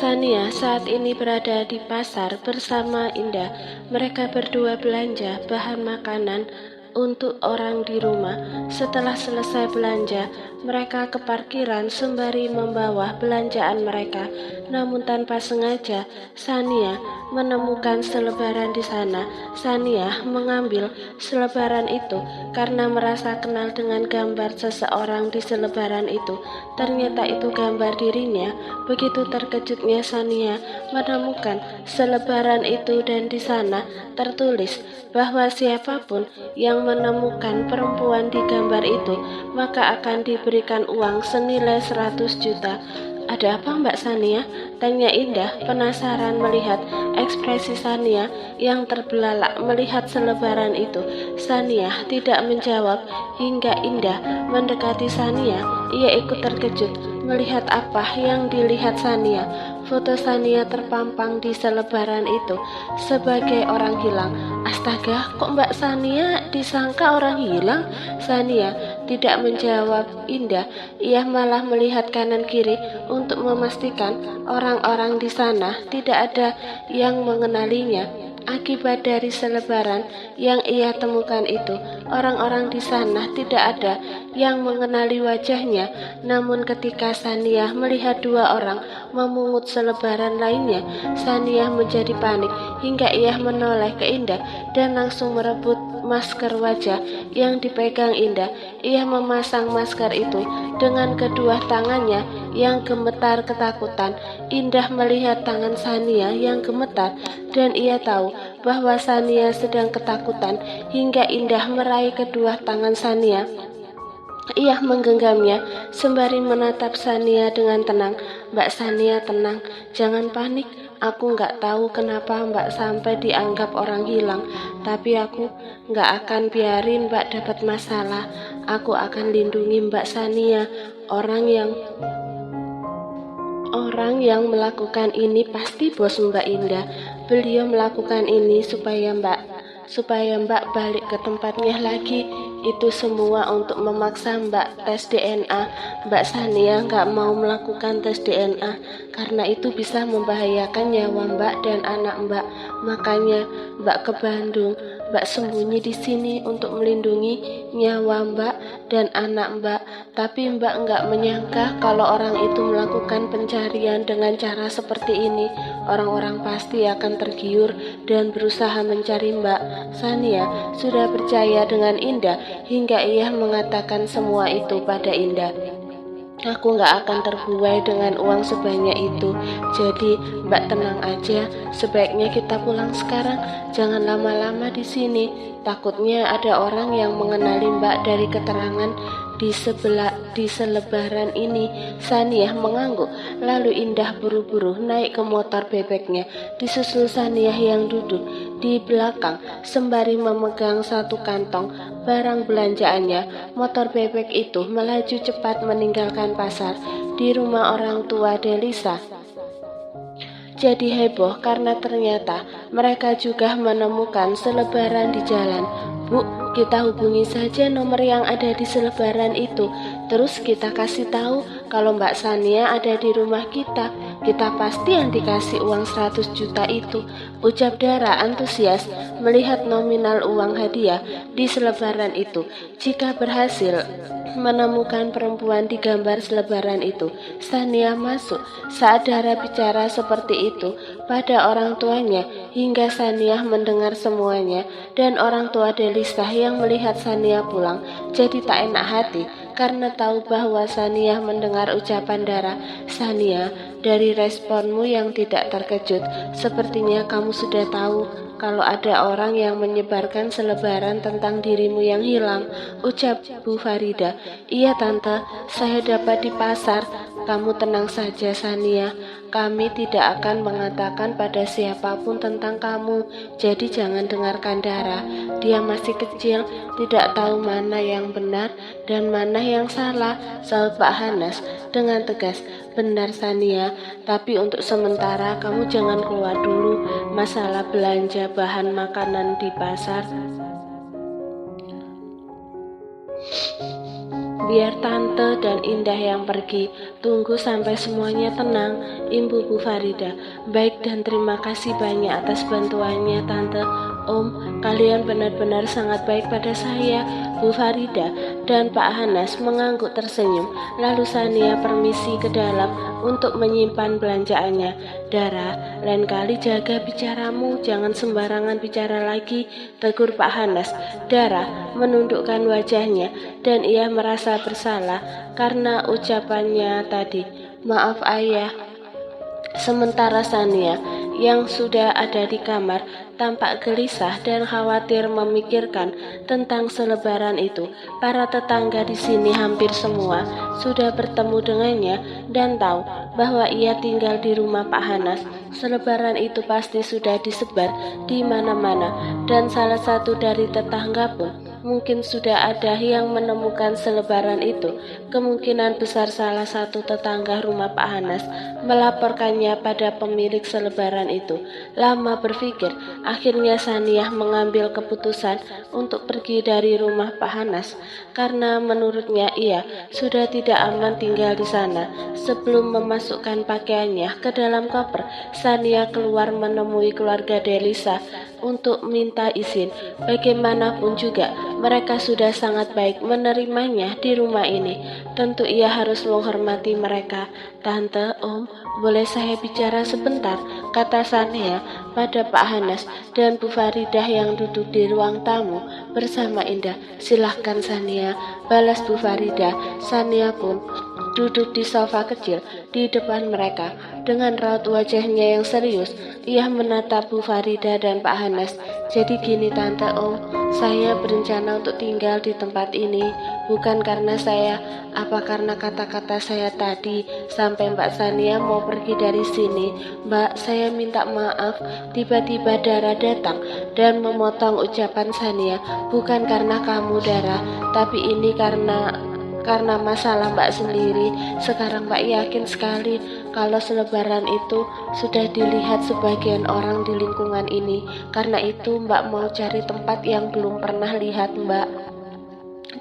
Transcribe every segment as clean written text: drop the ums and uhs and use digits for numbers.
Sania saat ini berada di pasar bersama Indah. Mereka berdua belanja bahan makanan untuk orang di rumah. Setelah selesai belanja, mereka ke parkiran sembari membawa belanjaan mereka. Namun tanpa sengaja, Sania menemukan selebaran di sana. Sania mengambil selebaran itu karena merasa kenal dengan gambar seseorang di selebaran itu. Ternyata itu gambar dirinya. Begitu terkejutnya Sania menemukan selebaran itu dan di sana tertulis bahwa siapapun yang menemukan perempuan di gambar itu maka akan diberikan uang senilai 100 juta. Ada apa Mbak Sania? Tanya Indah penasaran melihat ekspresi Sania yang terbelalak melihat selebaran itu. Sania tidak menjawab hingga Indah mendekati Sania. Ia ikut terkejut melihat apa yang dilihat Sania. Foto Sania terpampang di selebaran itu sebagai orang hilang. Astaga, kok Mbak Sania disangka orang hilang? Sania tidak menjawab Indah. Ia malah melihat kanan kiri untuk memastikan orang-orang di sana tidak ada yang mengenalinya. Akibat dari selebaran yang ia temukan itu, orang-orang di sana tidak ada yang mengenali wajahnya. Namun ketika Sania melihat dua orang memungut selebaran lainnya, Sania menjadi panik hingga ia menoleh ke Indah dan langsung merebut masker wajah yang dipegang Indah. Ia memasang masker itu dengan kedua tangannya yang gemetar ketakutan. Indah melihat tangan Sania yang gemetar dan ia tahu bahwa Sania sedang ketakutan hingga Indah meraih kedua tangan Sania. Ia menggenggamnya sembari menatap Sania dengan tenang. Mbak Sania tenang, jangan panik. Aku nggak tahu kenapa Mbak sampai dianggap orang hilang, tapi aku nggak akan biarin Mbak dapat masalah. Aku akan lindungi Mbak Sania. Orang yang melakukan ini pasti bos Mbak Indah. Beliau melakukan ini supaya Mbak balik ke tempatnya lagi. Itu semua untuk memaksa Mbak tes DNA. Mbak Sania nggak mau melakukan tes DNA karena itu bisa membahayakan nyawa Mbak dan anak Mbak. Makanya Mbak ke Bandung. Mbak sembunyi di sini untuk melindungi nyawa Mbak dan anak Mbak. Tapi Mbak nggak menyangka kalau orang itu melakukan pencarian dengan cara seperti ini. Orang-orang pasti akan tergiur dan berusaha mencari Mbak. Sania sudah percaya dengan Indah hingga ia mengatakan semua itu pada Indah. Aku nggak akan terbuai dengan uang sebanyak itu. Jadi Mbak tenang aja. Sebaiknya kita pulang sekarang. Jangan lama-lama di sini. Takutnya ada orang yang mengenali Mbak dari keterangan di selebaran ini. Sania mengangguk. Lalu Indah buru-buru naik ke motor bebeknya. Disusul Sania yang duduk di belakang sembari memegang satu kantong barang belanjaannya. Motor bebek itu melaju cepat meninggalkan pasar. Di rumah orang tua Delisa jadi heboh karena ternyata mereka juga menemukan selebaran di jalan. Bu, kita hubungi saja nomor yang ada di selebaran itu. Terus kita kasih tahu kalau Mbak Sania ada di rumah kita. Kita pasti yang dikasih uang 100 juta itu, ucap Dara antusias melihat nominal uang hadiah di selebaran itu. Jika berhasil menemukan perempuan di gambar selebaran itu, Sania masuk. Saat Dara bicara seperti itu pada orang tuanya hingga Sania mendengar semuanya, dan orang tua Delisa yang melihat Sania pulang jadi tak enak hati karena tahu bahwa Sania mendengar ucapan Dara. Sania, dari responmu yang tidak terkejut, sepertinya kamu sudah tahu kalau ada orang yang menyebarkan selebaran tentang dirimu yang hilang, ucap Bu Farida. Iya tante, saya dapat di pasar. Kamu tenang saja Sania, kami tidak akan mengatakan pada siapapun tentang kamu. Jadi jangan dengarkan Dara, dia masih kecil, tidak tahu mana yang benar dan mana yang salah, sahut Pak Hanas dengan tegas. Benar Sania, tapi untuk sementara kamu jangan keluar dulu. Masalah belanja bahan makanan di pasar biar Tante dan Indah yang pergi. Tunggu sampai semuanya tenang, Ibu Bu Farida. Baik, dan terima kasih banyak atas bantuannya Tante. Om, kalian benar-benar sangat baik pada saya. Bu Farida dan Pak Hanas mengangguk tersenyum. Lalu Sania permisi ke dalam untuk menyimpan belanjaannya. Dara, lain kali jaga bicaramu, jangan sembarangan bicara lagi, tegur Pak Hanas. Dara menundukkan wajahnya dan ia merasa bersalah karena ucapannya tadi. Maaf ayah. Sementara Sania yang sudah ada di kamar tampak gelisah dan khawatir memikirkan tentang selebaran itu. Para tetangga di sini hampir semua sudah bertemu dengannya dan tahu bahwa ia tinggal di rumah Pak Hanas. Selebaran itu pasti sudah disebar di mana-mana dan salah satu dari tetangga pun mungkin sudah ada yang menemukan selebaran itu. Kemungkinan besar salah satu tetangga rumah Pak Hanas melaporkannya pada pemilik selebaran itu. Lama berpikir, akhirnya Saniah mengambil keputusan untuk pergi dari rumah Pak Hanas karena menurutnya ia sudah tidak aman tinggal di sana. Sebelum memasukkan pakaiannya ke dalam koper, Saniah keluar menemui keluarga Delisa untuk minta izin. Bagaimanapun juga, mereka sudah sangat baik menerimanya di rumah ini. Tentu ia harus menghormati mereka. Tante, Om, boleh saya bicara sebentar? Kata Sania pada Pak Hanas dan Bu Faridah yang duduk di ruang tamu bersama Indah. Silahkan Sania, balas Bu Faridah. Sania pun duduk di sofa kecil di depan mereka. Dengan raut wajahnya yang serius, ia menatap Bu Farida dan Pak Hanas. Jadi gini Tante, Om, saya berencana untuk tinggal di tempat ini. Bukan karena saya, apa karena kata-kata saya tadi sampai Mbak Sania mau pergi dari sini. Mbak, saya minta maaf. Tiba-tiba Dara datang dan memotong ucapan Sania. Bukan karena kamu Dara, tapi ini karena masalah Mbak sendiri. Sekarang Mbak yakin sekali kalau selebaran itu sudah dilihat sebagian orang di lingkungan ini. Karena itu Mbak mau cari tempat yang belum pernah lihat Mbak.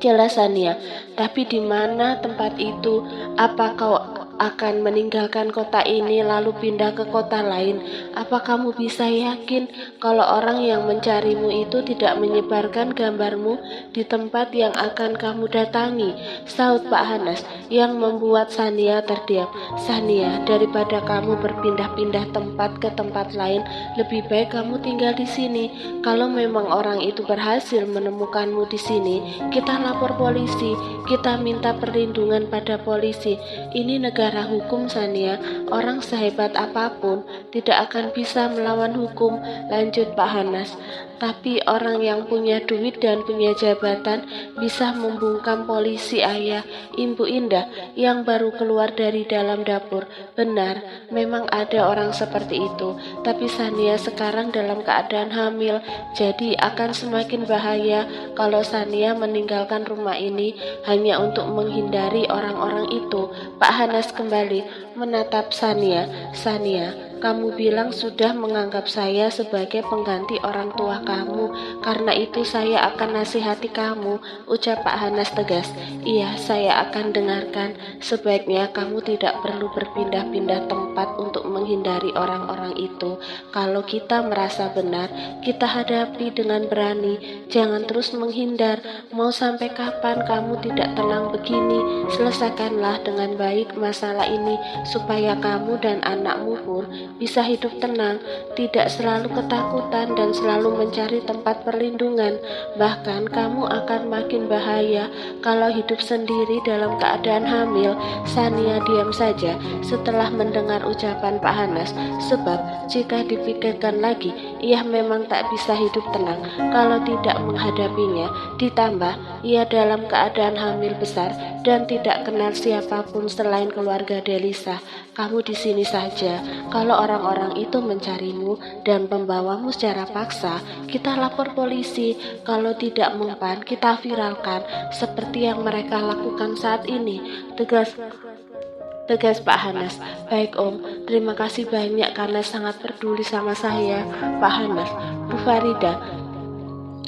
Jelas Sania, tapi di mana tempat itu? Apa kau akan meninggalkan kota ini lalu pindah ke kota lain? Apa kamu bisa yakin kalau orang yang mencarimu itu tidak menyebarkan gambarmu di tempat yang akan kamu datangi? Saut Pak Hanas yang membuat Sania terdiam. Sania, daripada kamu berpindah-pindah tempat ke tempat lain, lebih baik kamu tinggal di sini. Kalau memang orang itu berhasil menemukanmu di sini, kita lapor polisi, kita minta perlindungan pada polisi. Ini negara hukum Sania, orang sehebat apapun tidak akan bisa melawan hukum, lanjut Pak Hanas. Tapi orang yang punya duit dan punya jabatan bisa membungkam polisi ayah. Ibu Indah yang baru keluar dari dalam dapur. Benar, memang ada orang seperti itu. Tapi Sania sekarang dalam keadaan hamil, jadi akan semakin bahaya kalau Sania meninggalkan rumah ini hanya untuk menghindari orang-orang itu. Pak Hanas kembali menatap Sania. Sania, kamu bilang sudah menganggap saya sebagai pengganti orang tua kamu. Karena itu saya akan nasihati kamu, ucap Pak Hanas tegas. Iya, saya akan dengarkan. Sebaiknya kamu tidak perlu berpindah-pindah tempat untuk menghindari orang-orang itu. Kalau kita merasa benar, kita hadapi dengan berani. Jangan terus menghindar. Mau sampai kapan kamu tidak tenang begini? Selesaikanlah dengan baik masalah ini supaya kamu dan anakmu pun bisa hidup tenang, tidak selalu ketakutan dan selalu mencari tempat perlindungan. Bahkan kamu akan makin bahaya kalau hidup sendiri dalam keadaan hamil. Sania diam saja setelah mendengar ucapan Pak Hanas, sebab jika dipikirkan lagi, ia memang tak bisa hidup tenang kalau tidak menghadapinya. Ditambah ia dalam keadaan hamil besar dan tidak kenal siapapun selain keluarga Delisa. Kamu di sini saja. Kalau orang-orang itu mencarimu dan membawamu secara paksa, kita lapor polisi. Kalau tidak mempan, kita viralkan seperti yang mereka lakukan saat ini. Tegas Pak Hanas. Baik Om, terima kasih banyak karena sangat peduli sama saya. Pak Hanas, Bu Farida,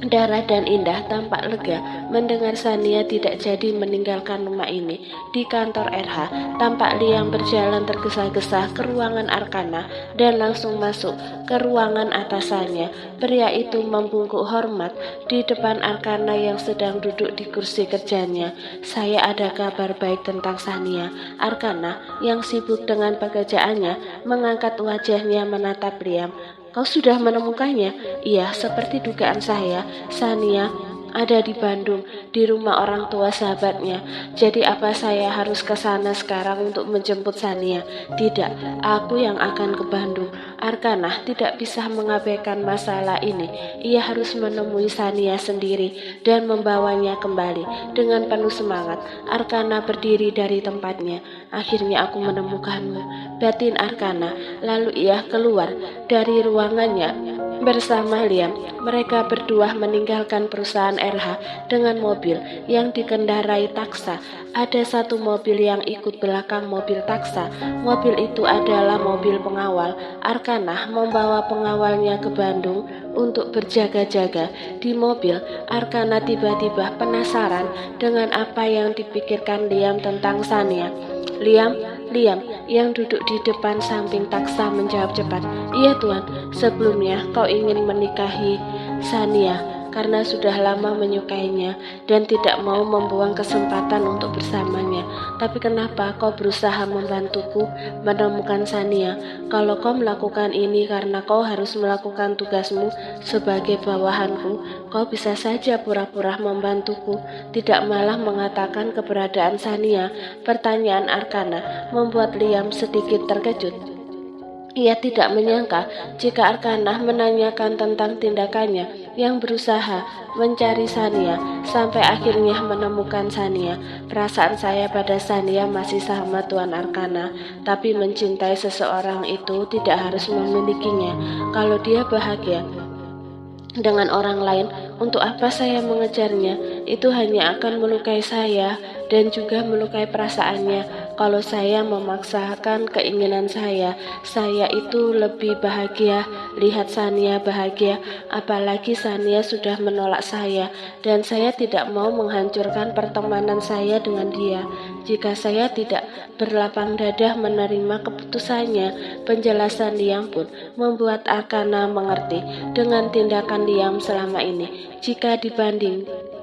Dara dan Indah tampak lega mendengar Sania tidak jadi meninggalkan rumah ini. Di kantor RH, tampak Liam berjalan tergesa-gesa ke ruangan Arkana dan langsung masuk ke ruangan atasannya. Pria itu membungkuk hormat di depan Arkana yang sedang duduk di kursi kerjanya. "Saya ada kabar baik tentang Sania." Arkana yang sibuk dengan pekerjaannya mengangkat wajahnya menatap Liam. "Kau sudah menemukannya?" "Iya, seperti dugaan saya. Sania ada di Bandung, di rumah orang tua sahabatnya. Jadi apa saya harus ke sana sekarang untuk menjemput Sania?" "Tidak, aku yang akan ke Bandung." Arkana tidak bisa mengabaikan masalah ini. Ia harus menemui Sania sendiri dan membawanya kembali. Dengan penuh semangat, Arkana berdiri dari tempatnya. "Akhirnya aku menemukanmu," batin Arkana. Lalu ia keluar dari ruangannya bersama Liam. Mereka berdua meninggalkan perusahaan RH dengan mobil yang dikendarai taksa. Ada satu mobil yang ikut belakang mobil taksa. Mobil itu adalah mobil pengawal. Arkana membawa pengawalnya ke Bandung untuk berjaga-jaga. Di mobil, Arkana tiba-tiba penasaran dengan apa yang dipikirkan Liam tentang Sania. Liam yang duduk di depan samping taksa menjawab cepat. "Iya Tuan, sebelumnya kau ingin menikahi Sania karena sudah lama menyukainya dan tidak mau membuang kesempatan untuk bersamanya. Tapi kenapa kau berusaha membantuku menemukan Sania? Kalau kau melakukan ini karena kau harus melakukan tugasmu sebagai bawahanku, kau bisa saja pura-pura membantuku, tidak malah mengatakan keberadaan Sania." Pertanyaan Arkana membuat Liam sedikit terkejut. Ia tidak menyangka jika Arkana menanyakan tentang tindakannya yang berusaha mencari Sania sampai akhirnya menemukan Sania. "Perasaan saya pada Sania masih sama Tuan Arkana, tapi mencintai seseorang itu tidak harus memilikinya. Kalau dia bahagia dengan orang lain, untuk apa saya mengejarnya? Itu hanya akan melukai saya dan juga melukai perasaannya. Kalau saya memaksakan keinginan saya itu lebih bahagia lihat Sania bahagia. Apalagi Sania sudah menolak saya dan saya tidak mau menghancurkan pertemanan saya dengan dia jika saya tidak berlapang dada menerima keputusannya." Penjelasan Liam pun membuat Arkana mengerti dengan tindakan Liam selama ini.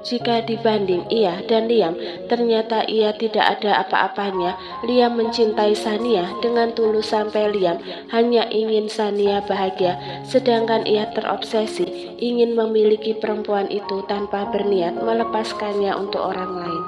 Jika dibanding ia dan Liam, ternyata ia tidak ada apa-apanya. Liam mencintai Sania dengan tulus sampai Liam hanya ingin Sania bahagia, sedangkan ia terobsesi ingin memiliki perempuan itu tanpa berniat melepaskannya untuk orang lain.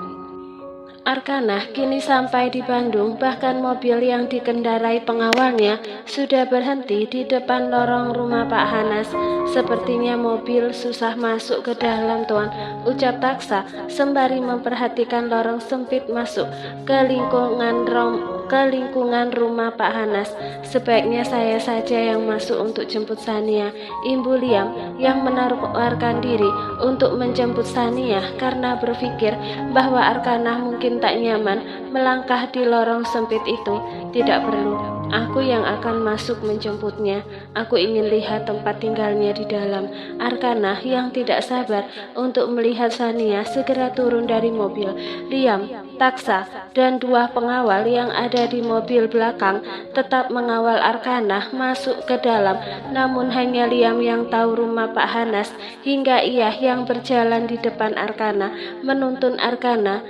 Arkana kini sampai di Bandung, bahkan mobil yang dikendarai pengawalnya sudah berhenti di depan lorong rumah Pak Hanas. "Sepertinya mobil susah masuk ke dalam Tuan," ucap taksa sembari memperhatikan lorong sempit masuk ke lingkungan rumah Pak Hanas. "Sebaiknya saya saja yang masuk untuk jemput Sania," imbu Liam yang menawarkan diri untuk menjemput Sania karena berpikir bahwa Arkana mungkin tak nyaman melangkah di lorong sempit itu. "Tidak perlu, aku yang akan masuk menjemputnya. Aku ingin lihat tempat tinggalnya di dalam." Arkana yang tidak sabar untuk melihat Sania segera turun dari mobil. Liam, taksa, dan dua pengawal yang ada di mobil belakang tetap mengawal Arkana masuk ke dalam. Namun hanya Liam yang tahu rumah Pak Hanas, hingga ia yang berjalan di depan Arkana menuntun Arkana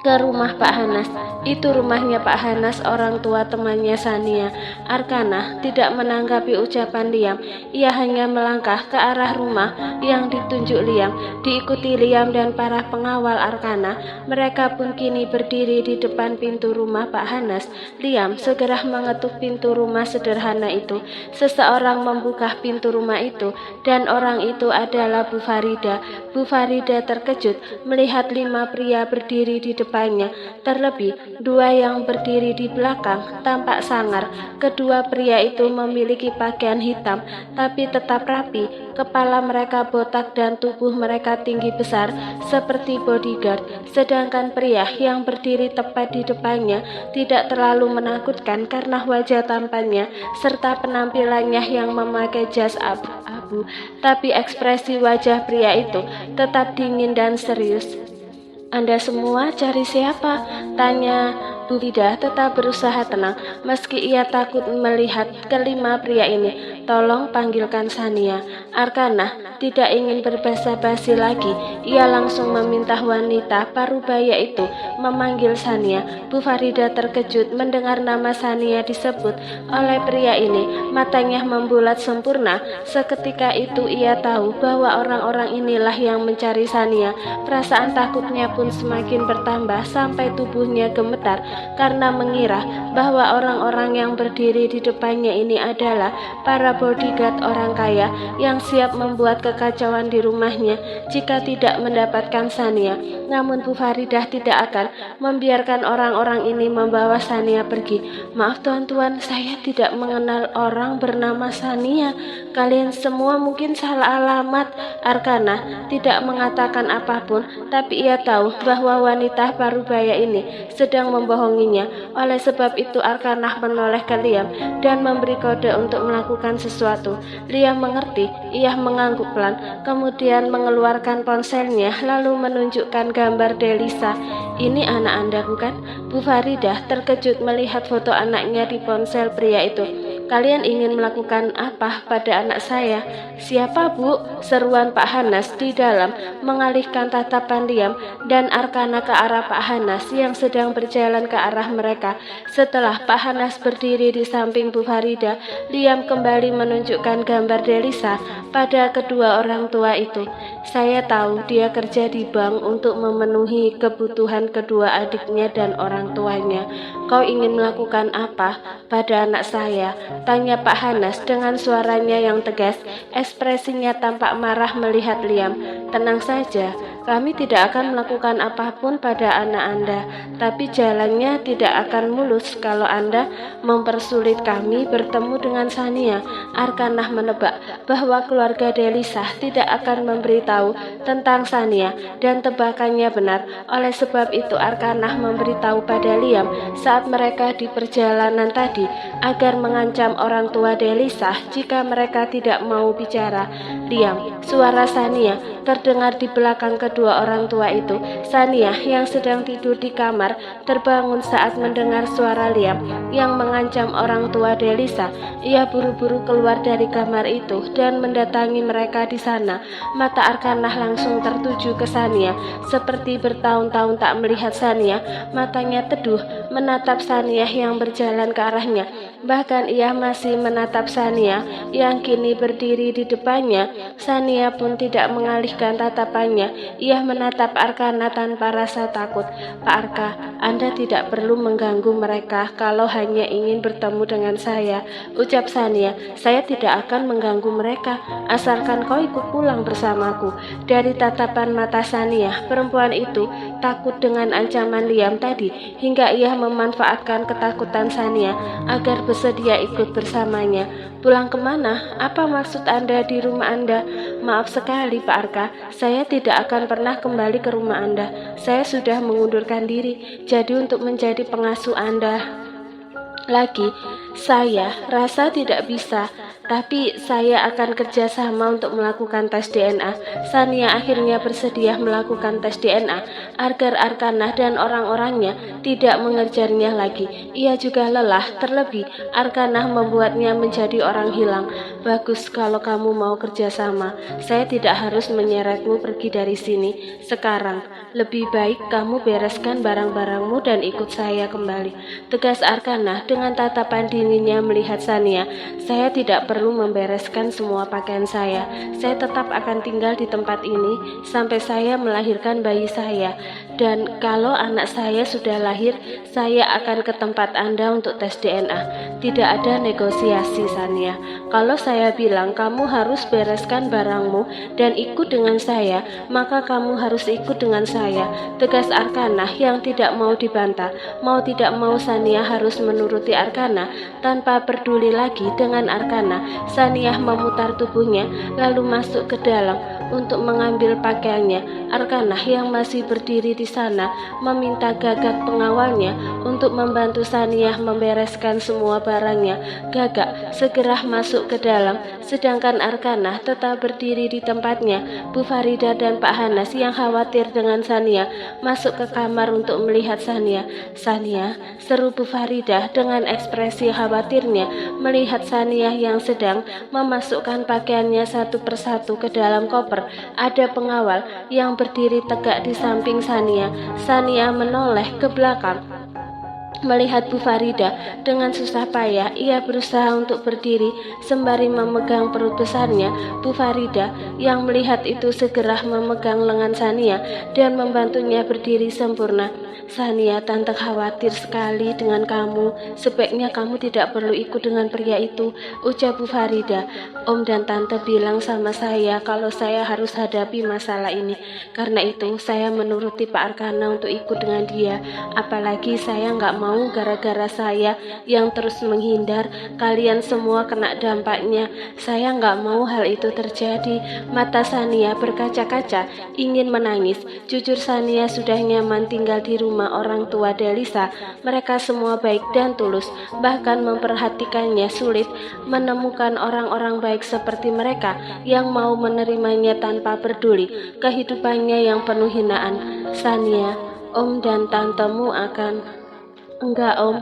ke rumah Pak Hanas. Itu rumahnya Pak Hanas, orang tua temannya Sania. Arkana tidak menanggapi ucapan Liam. Ia hanya melangkah ke arah rumah yang ditunjuk Liam. Diikuti Liam dan para pengawal Arkana, mereka pun kini berdiri di depan pintu rumah Pak Hanas. Liam segera mengetuk pintu rumah sederhana itu. Seseorang membuka pintu rumah itu, dan orang itu adalah Bu Farida. Bu Farida terkejut melihat 5 pria berdiri di depan depannya. Terlebih, dua yang berdiri di belakang tampak sangar. Kedua pria itu memiliki pakaian hitam, tapi tetap rapi. Kepala mereka botak dan tubuh mereka tinggi besar, seperti bodyguard. Sedangkan pria yang berdiri tepat di depannya tidak terlalu menakutkan karena wajah tampannya serta penampilannya yang memakai jas abu-abu, tapi ekspresi wajah pria itu tetap dingin dan serius. "Anda semua cari siapa?" tanya Bu Farida tetap berusaha tenang meski ia takut melihat kelima pria ini. "Tolong panggilkan Sania." Arkana tidak ingin berbasa-basi lagi. Ia langsung meminta wanita parubaya itu memanggil Sania. Bu Farida terkejut mendengar nama Sania disebut oleh pria ini. Matanya membulat sempurna. Seketika itu ia tahu bahwa orang-orang inilah yang mencari Sania. Perasaan takutnya pun semakin bertambah sampai tubuhnya gemetar karena mengira bahwa orang-orang yang berdiri di depannya ini adalah para bodyguard orang kaya yang siap membuat kekacauan di rumahnya jika tidak mendapatkan Sania. Namun Bu Farida tidak akan membiarkan orang-orang ini membawa Sania pergi. "Maaf tuan-tuan, saya tidak mengenal orang bernama Sania. Kalian semua mungkin salah alamat." Arkana tidak mengatakan apapun, tapi ia tahu bahwa wanita parubaya ini sedang membohonginya. Oleh sebab itu Arkana menoleh ke Liam dan memberi kode untuk melakukan sesuatu. Liam mengerti. Ia mengangguk pelan, kemudian mengeluarkan ponselnya lalu menunjukkan gambar Delisa. "Ini anak Anda bukan?" Bu Farida terkejut melihat foto anaknya di ponsel pria itu. "Kalian ingin melakukan apa pada anak saya?" "Siapa, Bu?" seruan Pak Hanas di dalam mengalihkan tatapan Liam dan Arkana ke arah Pak Hanas yang sedang berjalan ke arah mereka. Setelah Pak Hanas berdiri di samping Bu Farida, Liam kembali menunjukkan gambar Delisa pada kedua orang tua itu. "Saya tahu dia kerja di bank untuk memenuhi kebutuhan kedua adiknya dan orang tuanya. Kau ingin melakukan apa pada anak saya?" tanya Pak Hanas dengan suaranya yang tegas. Ekspresinya tampak marah melihat Liam. "Tenang saja, kami tidak akan melakukan apapun pada anak Anda, tapi jalannya tidak akan mulus kalau Anda mempersulit kami bertemu dengan Sania." Arkana menebak bahwa keluarga Delisa tidak akan memberitahu tentang Sania dan tebakannya benar. Oleh sebab itu Arkana memberitahu pada Liam saat mereka di perjalanan tadi agar mengancam orang tua Delisa jika mereka tidak mau bicara. "Liam," suara Sania terdengar di belakang kedua orang tua itu. Sania yang sedang tidur di kamar terbangun saat mendengar suara Liam yang mengancam orang tua Delisa. Ia buru-buru keluar dari kamar itu dan mendatangi mereka di sana. Mata Arkana langsung tertuju ke Sania. Seperti bertahun-tahun tak melihat Sania, matanya teduh menatap Sania yang berjalan ke arahnya. Bahkan ia masih menatap Sania yang kini berdiri di depannya. Sania pun tidak mengalihkan tatapannya. Ia menatap Arkana tanpa rasa takut. "Pak Arka, Anda tidak perlu mengganggu mereka kalau hanya ingin bertemu dengan saya," ucap Sania. "Saya tidak akan mengganggu mereka, asalkan kau ikut pulang bersamaku." Dari tatapan mata Sania, perempuan itu takut dengan ancaman Liam tadi, hingga ia memanfaatkan ketakutan Sania agar bersedia ikut bersamanya. "Pulang kemana? Apa maksud Anda di rumah Anda?" "Maaf sekali Pak Arka, saya tidak akan pernah kembali ke rumah Anda. Saya sudah mengundurkan diri, jadi untuk menjadi pengasuh Anda lagi, saya rasa tidak bisa. Tapi saya akan kerjasama untuk melakukan tes DNA." Sania akhirnya bersedia melakukan tes DNA agar Arkana dan orang-orangnya tidak mengejarnya lagi. Ia juga lelah, terlebih Arkana membuatnya menjadi orang hilang. "Bagus kalau kamu mau kerjasama. Saya tidak harus menyeretmu pergi dari sini sekarang. Lebih baik kamu bereskan barang-barangmu dan ikut saya kembali," tegas Arkana dengan tatapan dinginnya melihat Sania. "Saya tidak perlu membereskan semua pakaian saya. Saya tetap akan tinggal di tempat ini sampai saya melahirkan bayi saya. Dan kalau anak saya sudah lahir, saya akan ke tempat Anda untuk tes DNA. Tidak ada negosiasi, Sania. Kalau saya bilang kamu harus bereskan barangmu dan ikut dengan saya, maka kamu harus ikut dengan saya. Tegas Arkana yang tidak mau dibantah. Mau tidak mau Sania harus menuruti Arkana tanpa peduli lagi dengan Arkana. Sania memutar tubuhnya lalu masuk ke dalam untuk mengambil pakaiannya. Arkana yang masih berdiri di sana meminta Gagak pengawalnya untuk membantu Sania membereskan semua barangnya. Gagak segera masuk ke dalam, sedangkan Arkana tetap berdiri di tempatnya. Bu Farida dan Pak Hanas yang khawatir dengan Sania masuk ke kamar untuk melihat Sania. Sania, seru Bu Farida dengan ekspresi khawatirnya melihat Sania yang sedang memasukkan pakaiannya satu persatu ke dalam koper. Ada pengawal yang berdiri tegak di samping Sania. Sania menoleh ke belakang melihat Bu Farida. Dengan susah payah ia berusaha untuk berdiri sembari memegang perut besarnya. Bu Farida yang melihat itu segera memegang lengan Sania dan membantunya berdiri sempurna. Sania, tante khawatir sekali dengan kamu. Sebaiknya kamu tidak perlu ikut dengan pria itu, ucap Bu Farida. Om dan tante bilang sama saya kalau saya harus hadapi masalah ini. Karena itu saya menuruti Pak Arkana untuk ikut dengan dia. Apalagi saya nggak mau gara-gara saya yang terus menghindar, kalian semua kena dampaknya. Saya nggak mau hal itu terjadi. Mata Sania berkaca-kaca, ingin menangis. Jujur Sania sudah nyaman tinggal di rumah orang tua Delisa. Mereka semua baik dan tulus, bahkan memperhatikannya. Sulit menemukan orang-orang baik seperti mereka yang mau menerimanya tanpa peduli kehidupannya yang penuh hinaan. Sania, Om dan tantemu akan... Enggak, Om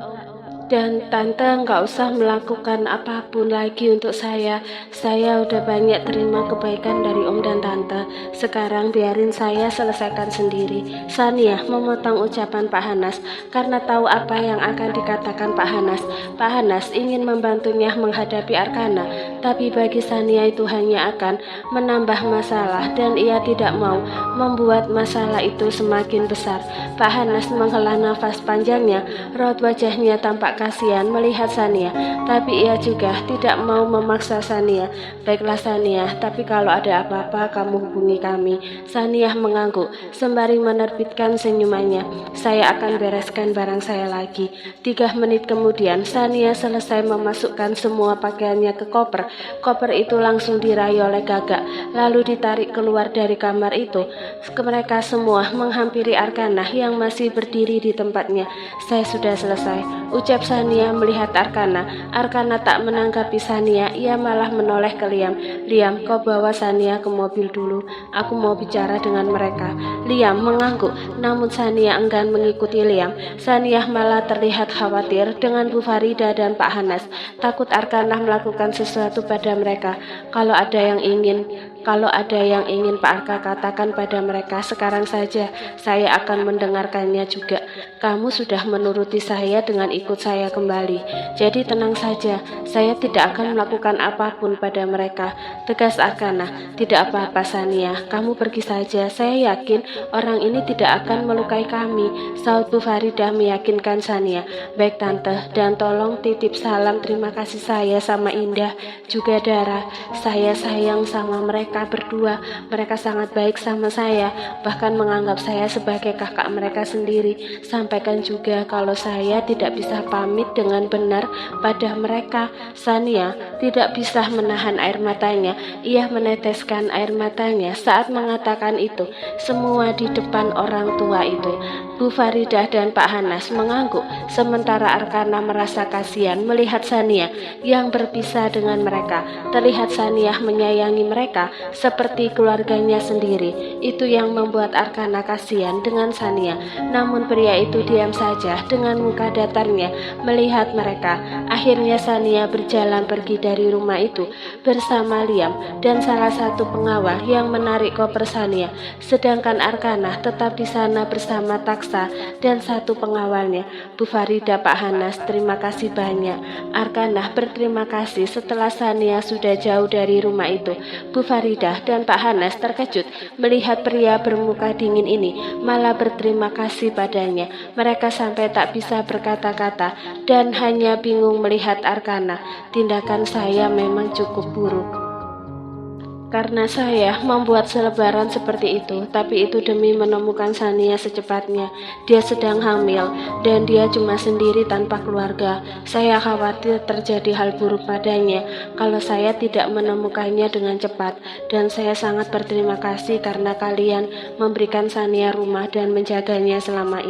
dan tante nggak usah melakukan apapun lagi untuk saya. Saya udah banyak terima kebaikan dari Om dan tante. Sekarang biarin saya selesaikan sendiri. Sania memotong ucapan Pak Hanas karena tahu apa yang akan dikatakan Pak Hanas. Pak Hanas ingin membantunya menghadapi Arkana, tapi bagi Sania itu hanya akan menambah masalah dan ia tidak mau membuat masalah itu semakin besar. Pak Hanas menghela nafas panjangnya, raut wajahnya tampak kasihan melihat Sania, tapi ia juga tidak mau memaksa Sania. Baiklah Sania, tapi kalau ada apa-apa kamu hubungi kami. Sania mengangguk sembari menerbitkan senyumannya. Saya akan bereskan barang saya lagi. 3 menit kemudian Sania selesai memasukkan semua pakaiannya ke koper. Koper itu langsung diraih oleh Gagak, lalu ditarik keluar dari kamar itu. Mereka semua menghampiri Arkana yang masih berdiri di tempatnya. Saya sudah selesai, ucap Sania melihat Arkana. Arkana tak menanggapi Sania, ia malah menoleh ke Liam. Liam, kau bawa Sania ke mobil dulu, aku mau bicara dengan mereka. Liam mengangguk, namun Sania enggan mengikuti Liam. Sania malah terlihat khawatir dengan Bu Farida dan Pak Hanas, takut Arkana melakukan sesuatu pada mereka. Kalau ada yang ingin Pak Arka katakan pada mereka sekarang saja, saya akan mendengarkannya juga. Kamu sudah menuruti saya dengan ikut saya kembali, jadi tenang saja, saya tidak akan melakukan apapun pada mereka, tegas Arkana. Tidak apa-apa Sania, kamu pergi saja, saya yakin orang ini tidak akan melukai kami, saud Bu Farida meyakinkan Sania. Baik tante, dan tolong titip salam terima kasih saya sama Indah, juga Dara. Saya sayang sama mereka berdua, mereka sangat baik sama saya, bahkan menganggap saya sebagai kakak mereka sendiri. Sampaikan juga kalau saya tidak bisa pamit dengan benar pada mereka. Sania tidak bisa menahan air matanya. Ia meneteskan air matanya saat mengatakan itu semua di depan orang tua itu. Bu Farida dan Pak Hanas mengangguk, sementara Arkana merasa kasihan melihat Sania yang berpisah dengan mereka. Terlihat Sania menyayangi mereka seperti keluarganya sendiri. Itu yang membuat Arkana kasihan dengan Sania. Namun pria itu diam saja dengan muka datarnya melihat mereka. Akhirnya Sania berjalan pergi dari rumah itu bersama Liam dan salah satu pengawal yang menarik koper Sania. Sedangkan Arkana tetap di sana bersama taksi memaksa, dan satu pengawalnya. Bu Farida, Pak Hanas, terima kasih banyak. Arkanah berterima kasih setelah Sania sudah jauh dari rumah itu. Bu Farida dan Pak Hanas terkejut melihat pria bermuka dingin ini, malah berterima kasih padanya. Mereka sampai tak bisa berkata-kata dan hanya bingung melihat Arkana. Tindakan saya memang cukup buruk, karena saya membuat selebaran seperti itu, tapi itu demi menemukan Sania secepatnya. Dia sedang hamil dan dia cuma sendiri tanpa keluarga. Saya khawatir terjadi hal buruk padanya kalau saya tidak menemukannya dengan cepat. Dan saya sangat berterima kasih karena kalian memberikan Sania rumah dan menjaganya selama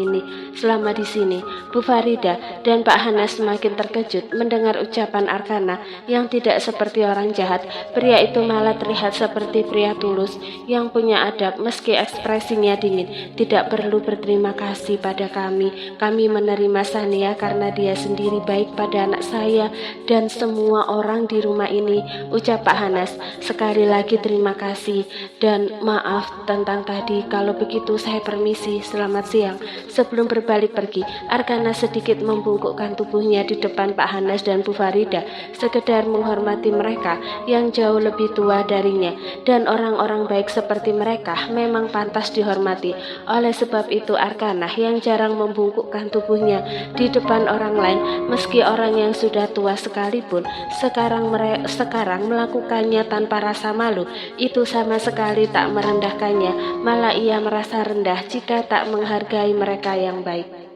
di sini. Bu Farida dan Pak Hanas semakin terkejut mendengar ucapan Arkana yang tidak seperti orang jahat. Pria itu malah terlihat seperti pria tulus yang punya adab meski ekspresinya dingin. Tidak perlu berterima kasih pada kami. Kami menerima Sania karena dia sendiri baik pada anak saya dan semua orang di rumah ini, ucap Pak Hanas. Sekali lagi terima kasih dan maaf tentang tadi. Kalau begitu saya permisi. Selamat siang. Sebelum berbalik pergi, Arkana sedikit membungkukkan tubuhnya di depan Pak Hanas dan Bu Farida, sekedar menghormati mereka yang jauh lebih tua darinya. Dan orang-orang baik seperti mereka memang pantas dihormati. Oleh sebab itu Arkana yang jarang membungkukkan tubuhnya di depan orang lain, meski orang yang sudah tua sekalipun, sekarang melakukannya tanpa rasa malu. Itu sama sekali tak merendahkannya, malah ia merasa rendah jika tak menghargai mereka yang baik.